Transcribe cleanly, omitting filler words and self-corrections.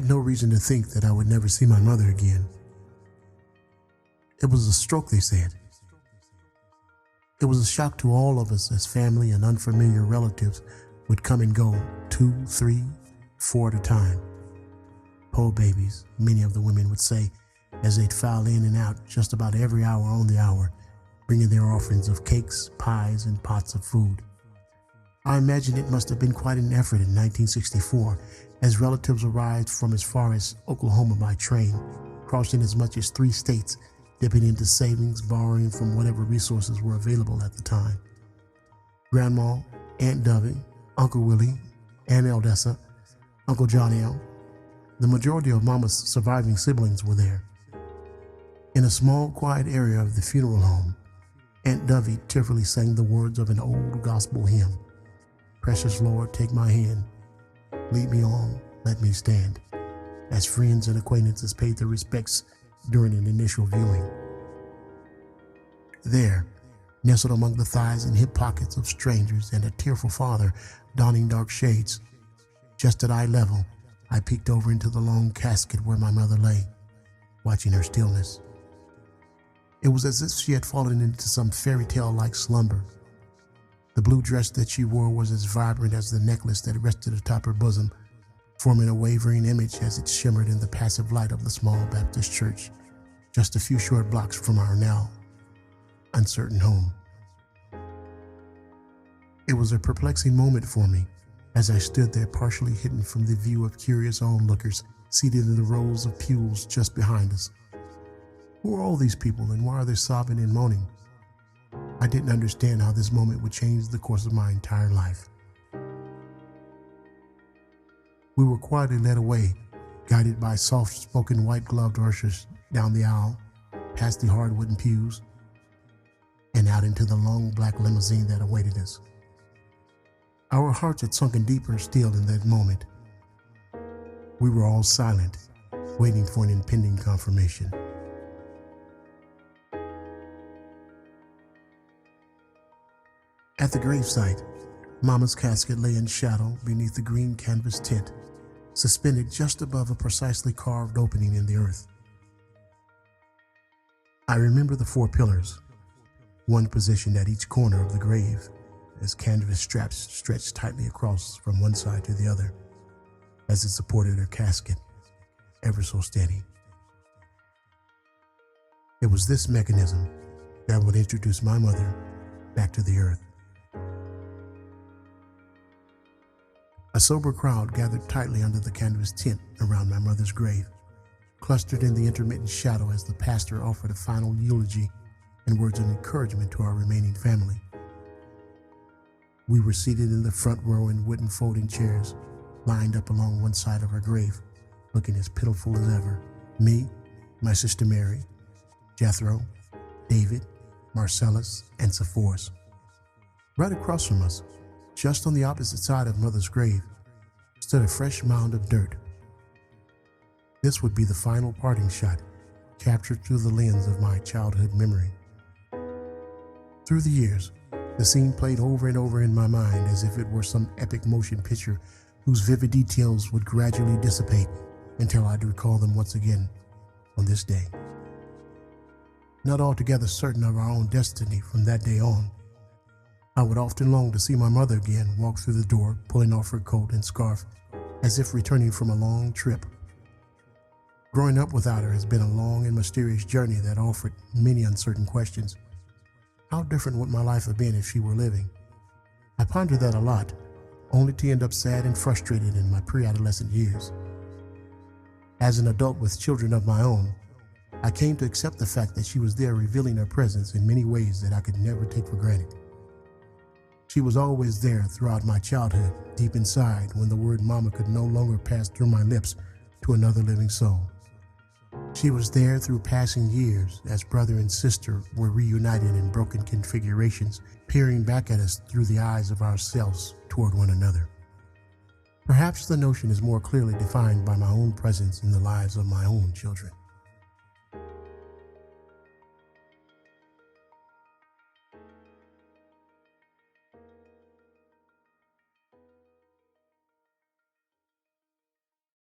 had no reason to think that I would never see my mother again. It was a stroke, they said. It was a shock to all of us as family and unfamiliar relatives would come and go, 2, 3, 4 at a time. Poor babies, many of the women would say, as they'd file in and out just about every hour on the hour, bringing their offerings of cakes, pies, and pots of food. I imagine it must have been quite an effort in 1964, as relatives arrived from as far as Oklahoma by train, crossing as much as 3 states, dipping into savings, borrowing from whatever resources were available at the time. Grandma, Aunt Dovey, Uncle Willie, Aunt Eldessa, Uncle Johnny L. The majority of Mama's surviving siblings were there. In a small, quiet area of the funeral home, Aunt Dovey tearfully sang the words of an old gospel hymn. Precious Lord, take my hand, lead me on, let me stand, as friends and acquaintances paid their respects during an initial viewing. There, nestled among the thighs and hip pockets of strangers and a tearful father donning dark shades, just at eye level, I peeked over into the long casket where my mother lay, watching her stillness. It was as if she had fallen into some fairy tale-like slumber. The blue dress that she wore was as vibrant as the necklace that rested atop her bosom, forming a wavering image as it shimmered in the passive light of the small Baptist church, just a few short blocks from our now uncertain home. It was a perplexing moment for me as I stood there partially hidden from the view of curious onlookers seated in the rows of pews just behind us. Who are all these people and why are they sobbing and moaning? I didn't understand how this moment would change the course of my entire life. We were quietly led away, guided by soft-spoken white-gloved ushers down the aisle, past the hard wooden pews, and out into the long black limousine that awaited us. Our hearts had sunken deeper still in that moment. We were all silent, waiting for an impending confirmation. At the gravesite, Mama's casket lay in shadow beneath the green canvas tent, suspended just above a precisely carved opening in the earth. I remember the 4 pillars, one positioned at each corner of the grave, as canvas straps stretched tightly across from one side to the other, as it supported her casket, ever so steady. It was this mechanism that would introduce my mother back to the earth. A sober crowd gathered tightly under the canvas tent around my mother's grave, clustered in the intermittent shadow as the pastor offered a final eulogy and words of encouragement to our remaining family. We were seated in the front row in wooden folding chairs, lined up along one side of her grave, looking as pitiful as ever. Me, my sister Mary, Jethro, David, Marcellus, and Sepphoris. Right across from us, just on the opposite side of Mother's grave, stood a fresh mound of dirt. This would be the final parting shot, captured through the lens of my childhood memory. Through the years, the scene played over and over in my mind as if it were some epic motion picture whose vivid details would gradually dissipate until I'd recall them once again on this day. Not altogether certain of our own destiny from that day on, I would often long to see my mother again walk through the door, pulling off her coat and scarf, as if returning from a long trip. Growing up without her has been a long and mysterious journey that offered many uncertain questions. How different would my life have been if she were living? I pondered that a lot, only to end up sad and frustrated in my pre-adolescent years. As an adult with children of my own, I came to accept the fact that she was there, revealing her presence in many ways that I could never take for granted. She was always there throughout my childhood, deep inside, when the word mama could no longer pass through my lips to another living soul. She was there through passing years as brother and sister were reunited in broken configurations, peering back at us through the eyes of ourselves toward one another. Perhaps the notion is more clearly defined by my own presence in the lives of my own children.